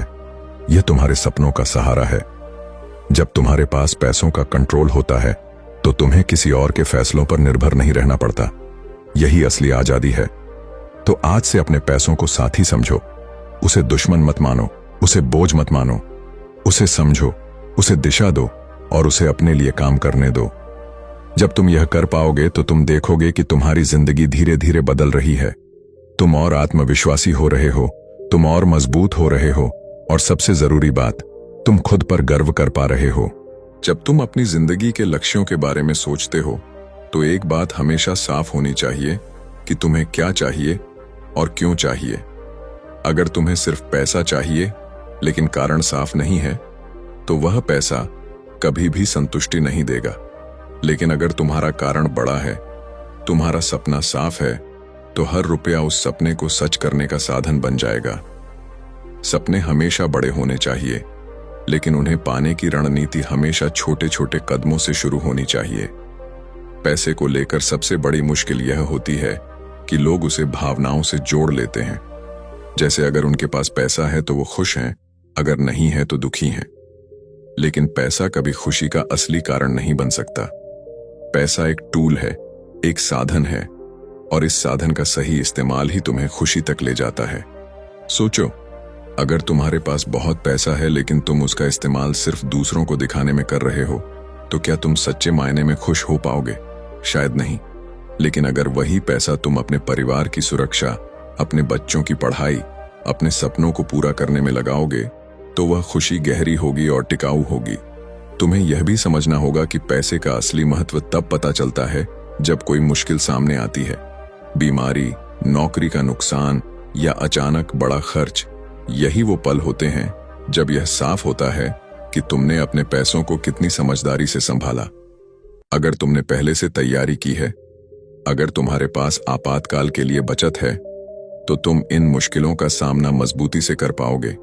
यह तुम्हारे सपनों का सहारा है। जब तुम्हारे पास पैसों का कंट्रोल होता है तो तुम्हें किसी और के फैसलों पर निर्भर नहीं रहना पड़ता। यही असली आजादी है। तो आज से अपने पैसों को साथी समझो, उसे दुश्मन मत मानो, उसे बोझ मत मानो। उसे समझो, उसे दिशा दो और उसे अपने लिए काम करने दो। जब तुम यह कर पाओगे तो तुम देखोगे कि तुम्हारी जिंदगी धीरे धीरे बदल रही है। तुम और आत्मविश्वासी हो रहे हो, तुम और मजबूत हो रहे हो, और सबसे जरूरी बात, तुम खुद पर गर्व कर पा रहे हो। जब तुम अपनी जिंदगी के लक्ष्यों के बारे में सोचते हो तो एक बात हमेशा साफ होनी चाहिए कि तुम्हें क्या चाहिए और क्यों चाहिए। अगर तुम्हें सिर्फ पैसा चाहिए लेकिन कारण साफ नहीं है तो वह पैसा कभी भी संतुष्टि नहीं देगा। लेकिन अगर तुम्हारा कारण बड़ा है, तुम्हारा सपना साफ है, तो हर रुपया उस सपने को सच करने का साधन बन जाएगा। सपने हमेशा बड़े होने चाहिए, लेकिन उन्हें पाने की रणनीति हमेशा छोटे छोटे कदमों से शुरू होनी चाहिए। पैसे को लेकर सबसे बड़ी मुश्किल यह होती है कि लोग उसे भावनाओं से जोड़ लेते हैं। जैसे अगर उनके पास पैसा है तो वो खुश हैं, अगर नहीं है तो दुखी हैं। लेकिन पैसा कभी खुशी का असली कारण नहीं बन सकता। पैसा एक टूल है, एक साधन है, और इस साधन का सही इस्तेमाल ही तुम्हें खुशी तक ले जाता है। सोचो, अगर तुम्हारे पास बहुत पैसा है लेकिन तुम उसका इस्तेमाल सिर्फ दूसरों को दिखाने में कर रहे हो, तो क्या तुम सच्चे मायने में खुश हो पाओगे? शायद नहीं। लेकिन अगर वही पैसा तुम अपने परिवार की सुरक्षा, अपने बच्चों की पढ़ाई, अपने सपनों को पूरा करने में लगाओगे, तो वह खुशी गहरी होगी और टिकाऊ होगी। तुम्हें यह भी समझना होगा कि पैसे का असली महत्व तब पता चलता है जब कोई मुश्किल सामने आती है। बीमारी, नौकरी का नुकसान या अचानक बड़ा खर्च, यही वो पल होते हैं जब यह साफ होता है कि तुमने अपने पैसों को कितनी समझदारी से संभाला। अगर तुमने पहले से तैयारी की है, अगर तुम्हारे पास आपातकाल के लिए बचत है, तो तुम इन मुश्किलों का सामना मजबूती से कर पाओगे।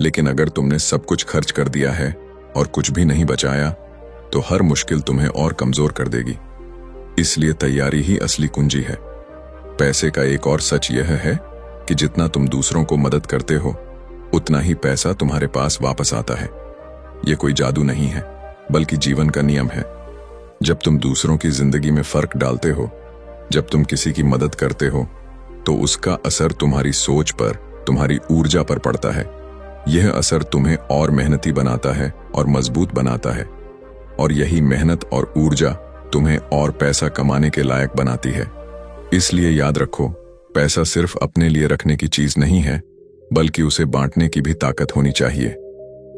लेकिन अगर तुमने सब कुछ खर्च कर दिया है और कुछ भी नहीं बचाया, तो हर मुश्किल तुम्हें और कमजोर कर देगी। इसलिए तैयारी ही असली कुंजी है। पैसे का एक और सच यह है कि जितना तुम दूसरों को मदद करते हो, उतना ही पैसा तुम्हारे पास वापस आता है। यह कोई जादू नहीं है, बल्कि जीवन का नियम है। जब तुम दूसरों की जिंदगी में फर्क डालते हो, जब तुम किसी की मदद करते हो, तो उसका असर तुम्हारी सोच पर, तुम्हारी ऊर्जा पर पड़ता है। यह असर तुम्हें और मेहनती बनाता है और मजबूत बनाता है, और यही मेहनत और ऊर्जा तुम्हें और पैसा कमाने के लायक बनाती है। इसलिए याद रखो, पैसा सिर्फ अपने लिए रखने की चीज नहीं है, बल्कि उसे बांटने की भी ताकत होनी चाहिए।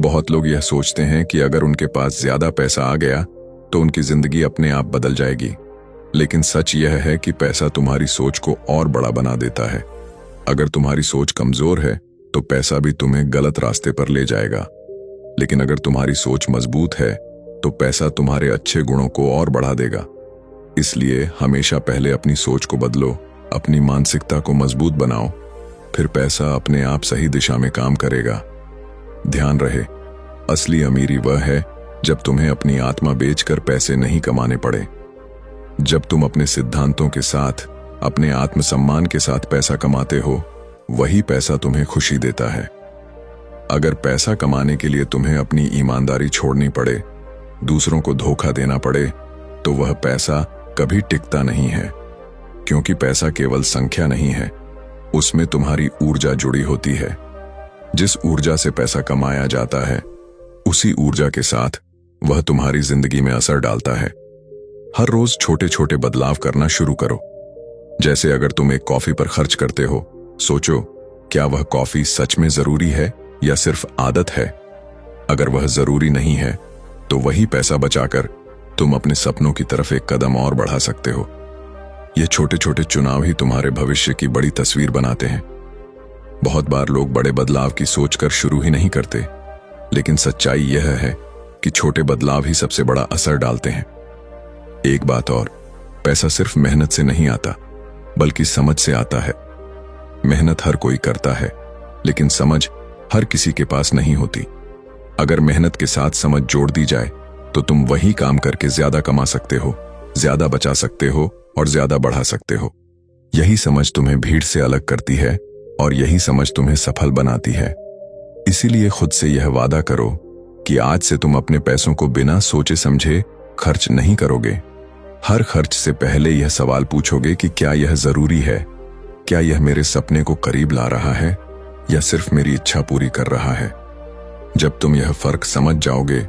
बहुत लोग यह सोचते हैं कि अगर उनके पास ज्यादा पैसा आ गया तो उनकी जिंदगी अपने आप बदल जाएगी। लेकिन सच यह है कि पैसा तुम्हारी सोच को और बड़ा बना देता है। अगर तुम्हारी सोच कमजोर है तो पैसा भी तुम्हें गलत रास्ते पर ले जाएगा। लेकिन अगर तुम्हारी सोच मजबूत है तो पैसा तुम्हारे अच्छे गुणों को और बढ़ा देगा। इसलिए हमेशा पहले अपनी सोच को बदलो, अपनी मानसिकता को मजबूत बनाओ, फिर पैसा अपने आप सही दिशा में काम करेगा। ध्यान रहे, असली अमीरी वह है जब तुम्हें अपनी आत्मा बेचकर पैसे नहीं कमाने पड़े। जब तुम अपने सिद्धांतों के साथ, अपने आत्मसम्मान के साथ पैसा कमाते हो, वही पैसा तुम्हें खुशी देता है। अगर पैसा कमाने के लिए तुम्हें अपनी ईमानदारी छोड़नी पड़े, दूसरों को धोखा देना पड़े, तो वह पैसा कभी टिकता नहीं है। क्योंकि पैसा केवल संख्या नहीं है, उसमें तुम्हारी ऊर्जा जुड़ी होती है। जिस ऊर्जा से पैसा कमाया जाता है, उसी ऊर्जा के साथ वह तुम्हारी जिंदगी में असर डालता है। हर रोज छोटे छोटे बदलाव करना शुरू करो। जैसे अगर तुम एक कॉफी पर खर्च करते हो, सोचो, क्या वह कॉफी सच में जरूरी है या सिर्फ आदत है? अगर वह जरूरी नहीं है, तो वही पैसा बचाकर तुम अपने सपनों की तरफ एक कदम और बढ़ा सकते हो। ये छोटे छोटे चुनाव ही तुम्हारे भविष्य की बड़ी तस्वीर बनाते हैं। बहुत बार लोग बड़े बदलाव की सोचकर शुरू ही नहीं करते, लेकिन सच्चाई यह है कि छोटे बदलाव ही सबसे बड़ा असर डालते हैं। एक बात और, पैसा सिर्फ मेहनत से नहीं आता, बल्कि समझ से आता है। मेहनत हर कोई करता है, लेकिन समझ हर किसी के पास नहीं होती। अगर मेहनत के साथ समझ जोड़ दी जाए, तो तुम वही काम करके ज्यादा कमा सकते हो, ज्यादा बचा सकते हो और ज्यादा बढ़ा सकते हो। यही समझ तुम्हें भीड़ से अलग करती है और यही समझ तुम्हें सफल बनाती है। इसीलिए खुद से यह वादा करो कि आज से तुम अपने पैसों को बिना सोचे समझे खर्च नहीं करोगे। हर खर्च से पहले यह सवाल पूछोगे कि क्या यह जरूरी है, क्या यह मेरे सपने को करीब ला रहा है या सिर्फ मेरी इच्छा पूरी कर रहा है। जब तुम यह फर्क समझ जाओगे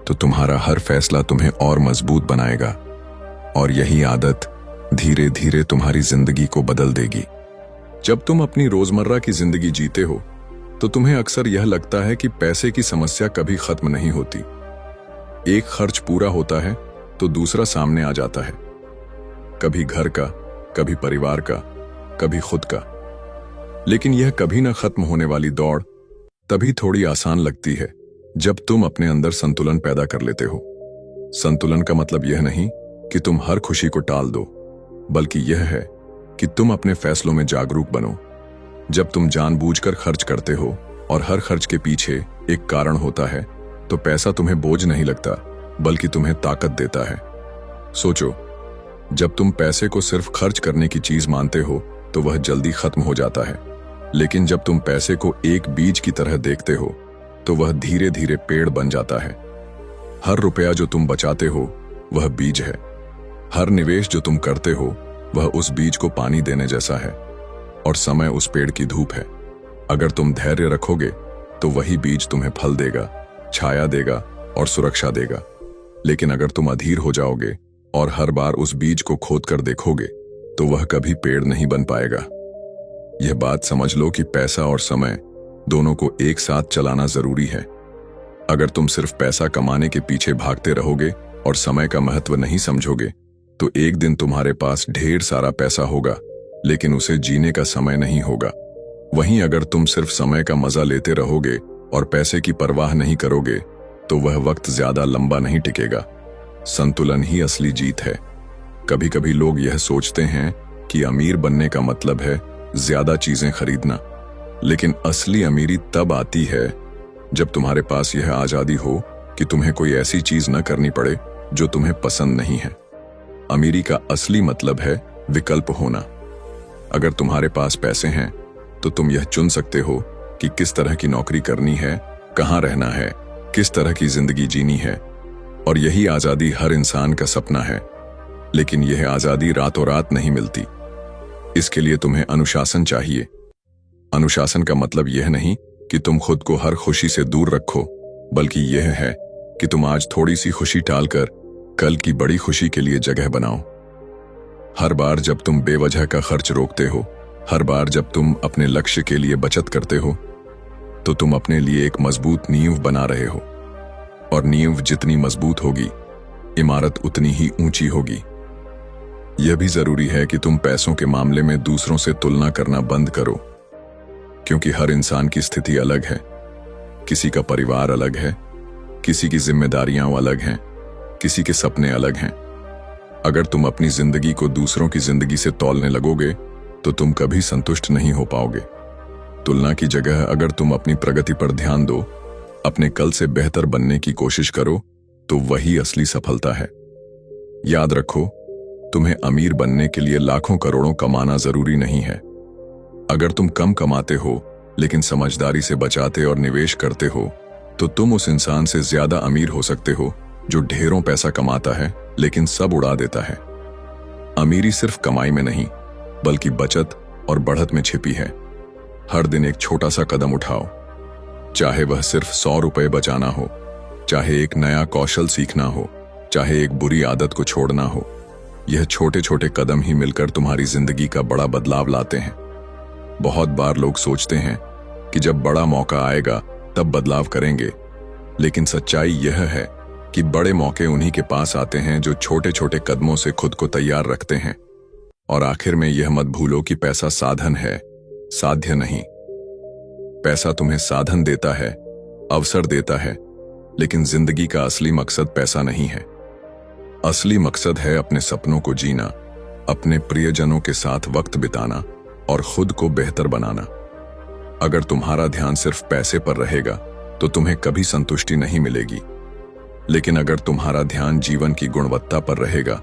तो तुम्हारा हर फैसला तुम्हें और मजबूत बनाएगा, और यही आदत धीरे धीरे तुम्हारी जिंदगी को बदल देगी। जब तुम अपनी रोजमर्रा की जिंदगी जीते हो तो तुम्हें अक्सर यह लगता है कि पैसे की समस्या कभी खत्म नहीं होती। एक खर्च पूरा होता है तो दूसरा सामने आ जाता है, कभी घर का, कभी परिवार का, कभी खुद का। लेकिन यह कभी न खत्म होने वाली दौड़ तभी थोड़ी आसान लगती है जब तुम अपने अंदर संतुलन पैदा कर लेते हो। संतुलन का मतलब यह नहीं कि तुम हर खुशी को टाल दो, बल्कि यह है कि तुम अपने फैसलों में जागरूक बनो। जब तुम जानबूझकर खर्च करते हो और हर खर्च के पीछे एक कारण होता है, तो पैसा तुम्हें बोझ नहीं लगता, बल्कि तुम्हें ताकत देता है। सोचो, जब तुम पैसे को सिर्फ खर्च करने की चीज मानते हो तो वह जल्दी खत्म हो जाता है। लेकिन जब तुम पैसे को एक बीज की तरह देखते हो तो वह धीरे धीरे पेड़ बन जाता है। हर रुपया जो तुम बचाते हो वह बीज है। हर निवेश जो तुम करते हो वह उस बीज को पानी देने जैसा है, और समय उस पेड़ की धूप है। अगर तुम धैर्य रखोगे तो वही बीज तुम्हें फल देगा, छाया देगा और सुरक्षा देगा। लेकिन अगर तुम अधीर हो जाओगे और हर बार उस बीज को खोद कर देखोगे तो वह कभी पेड़ नहीं बन पाएगा। यह बात समझ लो कि पैसा और समय दोनों को एक साथ चलाना जरूरी है। अगर तुम सिर्फ पैसा कमाने के पीछे भागते रहोगे और समय का महत्व नहीं समझोगे तो एक दिन तुम्हारे पास ढेर सारा पैसा होगा, लेकिन उसे जीने का समय नहीं होगा। वहीं अगर तुम सिर्फ समय का मजा लेते रहोगे और पैसे की परवाह नहीं करोगे तो वह वक्त ज्यादा लंबा नहीं टिकेगा। संतुलन ही असली जीत है। कभी कभी लोग यह सोचते हैं कि अमीर बनने का मतलब है ज्यादा चीजें खरीदना, लेकिन असली अमीरी तब आती है जब तुम्हारे पास यह आजादी हो कि तुम्हें कोई ऐसी चीज न करनी पड़े जो तुम्हें पसंद नहीं है। अमीरी का असली मतलब है विकल्प होना। अगर तुम्हारे पास पैसे हैं तो तुम यह चुन सकते हो कि किस तरह की नौकरी करनी है, कहां रहना है, किस तरह की जिंदगी जीनी है, और यही आजादी हर इंसान का सपना है। लेकिन यह आजादी रातों रात नहीं मिलती। इसके लिए तुम्हें अनुशासन चाहिए। अनुशासन का मतलब यह नहीं कि तुम खुद को हर खुशी से दूर रखो, बल्कि यह है कि तुम आज थोड़ी सी खुशी टालकर कल की बड़ी खुशी के लिए जगह बनाओ। हर बार जब तुम बेवजह का खर्च रोकते हो, हर बार जब तुम अपने लक्ष्य के लिए बचत करते हो, तो तुम अपने लिए एक मजबूत नींव बना रहे हो। और नींव जितनी मजबूत होगी, इमारत उतनी ही ऊंची होगी। यह भी जरूरी है कि तुम पैसों के मामले में दूसरों से तुलना करना बंद करो, क्योंकि हर इंसान की स्थिति अलग है। किसी का परिवार अलग है, किसी की जिम्मेदारियां अलग हैं, किसी के सपने अलग हैं। अगर तुम अपनी जिंदगी को दूसरों की जिंदगी से तौलने लगोगे तो तुम कभी संतुष्ट नहीं हो पाओगे। तुलना की जगह अगर तुम अपनी प्रगति पर ध्यान दो, अपने कल से बेहतर बनने की कोशिश करो, तो वही असली सफलता है। याद रखो, तुम्हें अमीर बनने के लिए लाखों करोड़ों कमाना जरूरी नहीं है। अगर तुम कम कमाते हो लेकिन समझदारी से बचाते और निवेश करते हो, तो तुम उस इंसान से ज्यादा अमीर हो सकते हो जो ढेरों पैसा कमाता है लेकिन सब उड़ा देता है। अमीरी सिर्फ कमाई में नहीं, बल्कि बचत और बढ़त में छिपी है। हर दिन एक छोटा सा कदम उठाओ, चाहे वह सिर्फ 100 रुपए बचाना हो, चाहे एक नया कौशल सीखना हो, चाहे एक बुरी आदत को छोड़ना हो। यह छोटे छोटे कदम ही मिलकर तुम्हारी जिंदगी का बड़ा बदलाव लाते हैं। बहुत बार लोग सोचते हैं कि जब बड़ा मौका आएगा तब बदलाव करेंगे, लेकिन सच्चाई यह है कि बड़े मौके उन्हीं के पास आते हैं जो छोटे छोटे कदमों से खुद को तैयार रखते हैं। और आखिर में यह मत भूलो कि पैसा साधन है, साध्य नहीं। पैसा तुम्हें साधन देता है, अवसर देता है, लेकिन जिंदगी का असली मकसद पैसा नहीं है। असली मकसद है अपने सपनों को जीना, अपने प्रियजनों के साथ वक्त बिताना और खुद को बेहतर बनाना। अगर तुम्हारा ध्यान सिर्फ पैसे पर रहेगा तो तुम्हें कभी संतुष्टि नहीं मिलेगी, लेकिन अगर तुम्हारा ध्यान जीवन की गुणवत्ता पर रहेगा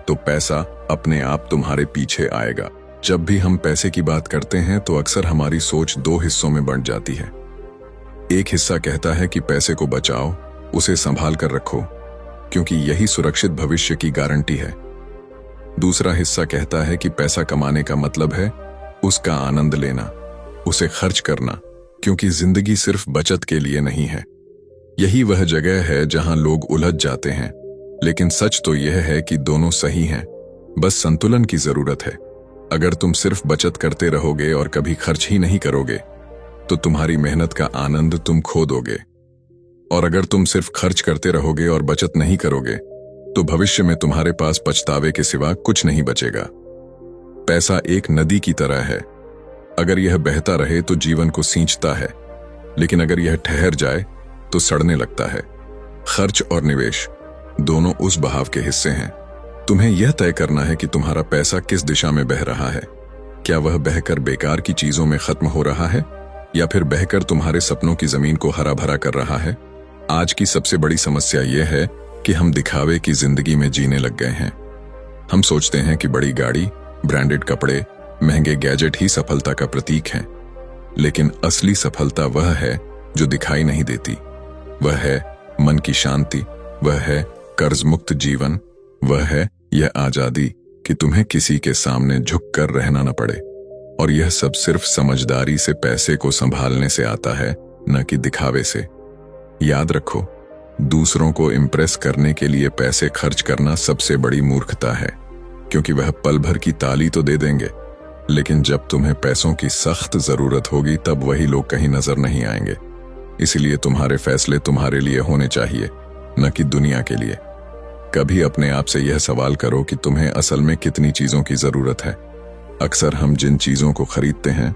तो पैसा अपने आप तुम्हारे पीछे आएगा। जब भी हम पैसे की बात करते हैं तो अक्सर हमारी सोच 2 हिस्सों में बंट जाती है। एक हिस्सा कहता है कि पैसे को बचाओ, उसे संभाल कर रखो, क्योंकि यही सुरक्षित भविष्य की गारंटी है। दूसरा हिस्सा कहता है कि पैसा कमाने का मतलब है उसका आनंद लेना, उसे खर्च करना, क्योंकि जिंदगी सिर्फ बचत के लिए नहीं है। यही वह जगह है जहां लोग उलझ जाते हैं, लेकिन सच तो यह है कि दोनों सही हैं, बस संतुलन की जरूरत है। अगर तुम सिर्फ बचत करते रहोगे और कभी खर्च ही नहीं करोगे, तो तुम्हारी मेहनत का आनंद तुम खो दोगे। और अगर तुम सिर्फ खर्च करते रहोगे और बचत नहीं करोगे, तो भविष्य में तुम्हारे पास पछतावे के सिवा कुछ नहीं बचेगा। पैसा एक नदी की तरह है, अगर यह बहता रहे तो जीवन को सींचता है, लेकिन अगर यह ठहर जाए तो सड़ने लगता है। खर्च और निवेश दोनों उस बहाव के हिस्से हैं। तुम्हें यह तय करना है कि तुम्हारा पैसा किस दिशा में बह रहा है। क्या वह बहकर बेकार की चीजों में खत्म हो रहा है, या फिर बहकर तुम्हारे सपनों की जमीन को हरा भरा कर रहा है? आज की सबसे बड़ी समस्या यह है कि हम दिखावे की जिंदगी में जीने लग गए हैं। हम सोचते हैं कि बड़ी गाड़ी, ब्रांडेड कपड़े, महंगे गैजेट ही सफलता का प्रतीक हैं, लेकिन असली सफलता वह है जो दिखाई नहीं देती। वह है मन की शांति, वह है कर्ज मुक्त जीवन, वह है यह आजादी कि तुम्हें किसी के सामने झुककर रहना न पड़े। और यह सब सिर्फ समझदारी से पैसे को संभालने से आता है, न कि दिखावे से। याद रखो, दूसरों को इम्प्रेस करने के लिए पैसे खर्च करना सबसे बड़ी मूर्खता है, क्योंकि वह पल भर की ताली तो दे देंगे, लेकिन जब तुम्हें पैसों की सख्त जरूरत होगी तब वही लोग कहीं नजर नहीं आएंगे। इसलिए तुम्हारे फैसले तुम्हारे लिए होने चाहिए, न कि दुनिया के लिए। कभी अपने आप से यह सवाल करो कि तुम्हें असल में कितनी चीजों की जरूरत है। अक्सर हम जिन चीजों को खरीदते हैं,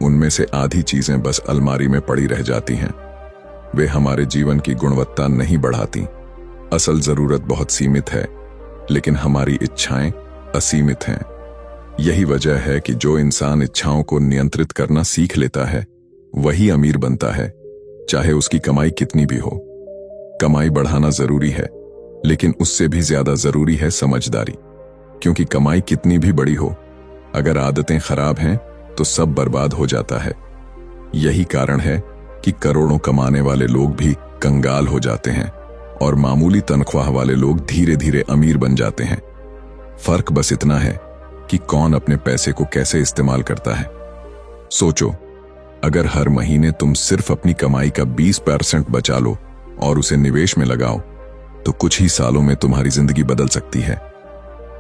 उनमें से आधी चीजें बस अलमारी में पड़ी रह जाती हैं। वे हमारे जीवन की गुणवत्ता नहीं बढ़ाती। असल जरूरत बहुत सीमित है, लेकिन हमारी इच्छाएं असीमित हैं। यही वजह है कि जो इंसान इच्छाओं को नियंत्रित करना सीख लेता है, वही अमीर बनता है, चाहे उसकी कमाई कितनी भी हो। कमाई बढ़ाना जरूरी है, लेकिन उससे भी ज्यादा जरूरी है समझदारी, क्योंकि कमाई कितनी भी बड़ी हो, अगर आदतें खराब हैं तो सब बर्बाद हो जाता है। यही कारण है कि करोड़ों कमाने वाले लोग भी कंगाल हो जाते हैं और मामूली तनख्वाह वाले लोग धीरे धीरे अमीर बन जाते हैं। फर्क बस इतना है कि कौन अपने पैसे को कैसे इस्तेमाल करता है। सोचो, अगर हर महीने तुम सिर्फ अपनी कमाई का 20% बचा लो और उसे निवेश में लगाओ, तो कुछ ही सालों में तुम्हारी जिंदगी बदल सकती है।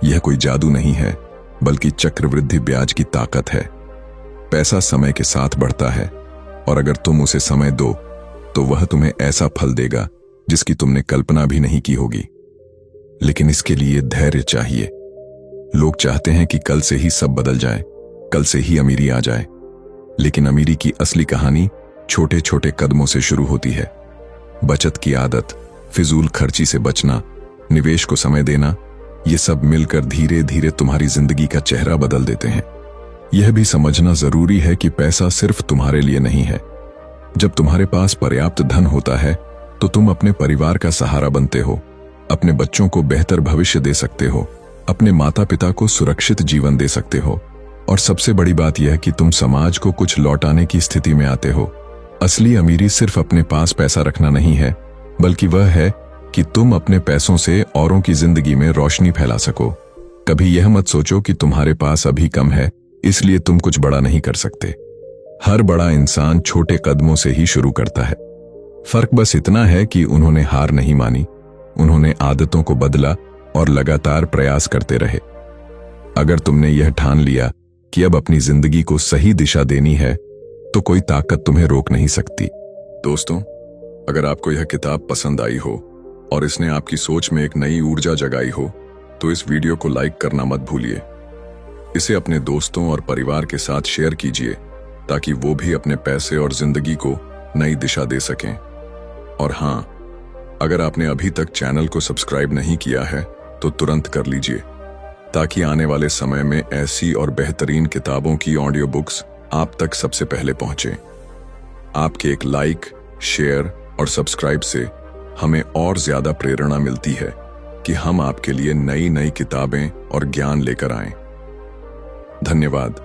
यह कोई जादू नहीं है, बल्कि चक्रवृद्धि ब्याज की ताकत है। पैसा समय के साथ बढ़ता है, और अगर तुम उसे समय दो तो वह तुम्हें ऐसा फल देगा जिसकी तुमने कल्पना भी नहीं की होगी। लेकिन इसके लिए धैर्य चाहिए। लोग चाहते हैं कि कल से ही सब बदल जाए, कल से ही अमीरी आ जाए, लेकिन अमीरी की असली कहानी छोटे छोटे कदमों से शुरू होती है। बचत की आदत, फिजूल खर्ची से बचना, निवेश को समय देना, ये सब मिलकर धीरे धीरे तुम्हारी जिंदगी का चेहरा बदल देते हैं। यह भी समझना जरूरी है कि पैसा सिर्फ तुम्हारे लिए नहीं है। जब तुम्हारे पास पर्याप्त धन होता है तो तुम अपने परिवार का सहारा बनते हो, अपने बच्चों को बेहतर भविष्य दे सकते हो, अपने माता पिता को सुरक्षित जीवन दे सकते हो, और सबसे बड़ी बात यह कि तुम समाज को कुछ लौटाने की स्थिति में आते हो। असली अमीरी सिर्फ अपने पास पैसा रखना नहीं है, बल्कि वह है कि तुम अपने पैसों से औरों की जिंदगी में रोशनी फैला सको। कभी यह मत सोचो कि तुम्हारे पास अभी कम है, इसलिए तुम कुछ बड़ा नहीं कर सकते। हर बड़ा इंसान छोटे कदमों से ही शुरू करता है। फर्क बस इतना है कि उन्होंने हार नहीं मानी, उन्होंने आदतों को बदला और लगातार प्रयास करते रहे। अगर तुमने यह ठान लिया कि अब अपनी जिंदगी को सही दिशा देनी है, तो कोई ताकत तुम्हें रोक नहीं सकती। दोस्तों, अगर आपको यह किताब पसंद आई हो और इसने आपकी सोच में एक नई ऊर्जा जगाई हो, तो इस वीडियो को लाइक करना मत भूलिए। इसे अपने दोस्तों और परिवार के साथ शेयर कीजिए, ताकि वो भी अपने पैसे और जिंदगी को नई दिशा दे सकें। और हाँ, अगर आपने अभी तक चैनल को सब्सक्राइब नहीं किया है तो तुरंत कर लीजिए, ताकि आने वाले समय में ऐसी और बेहतरीन किताबों की ऑडियो बुक्स आप तक सबसे पहले पहुंचे। आपके एक लाइक, शेयर और सब्सक्राइब से हमें और ज्यादा प्रेरणा मिलती है कि हम आपके लिए नई नई किताबें और ज्ञान लेकर आएं। धन्यवाद।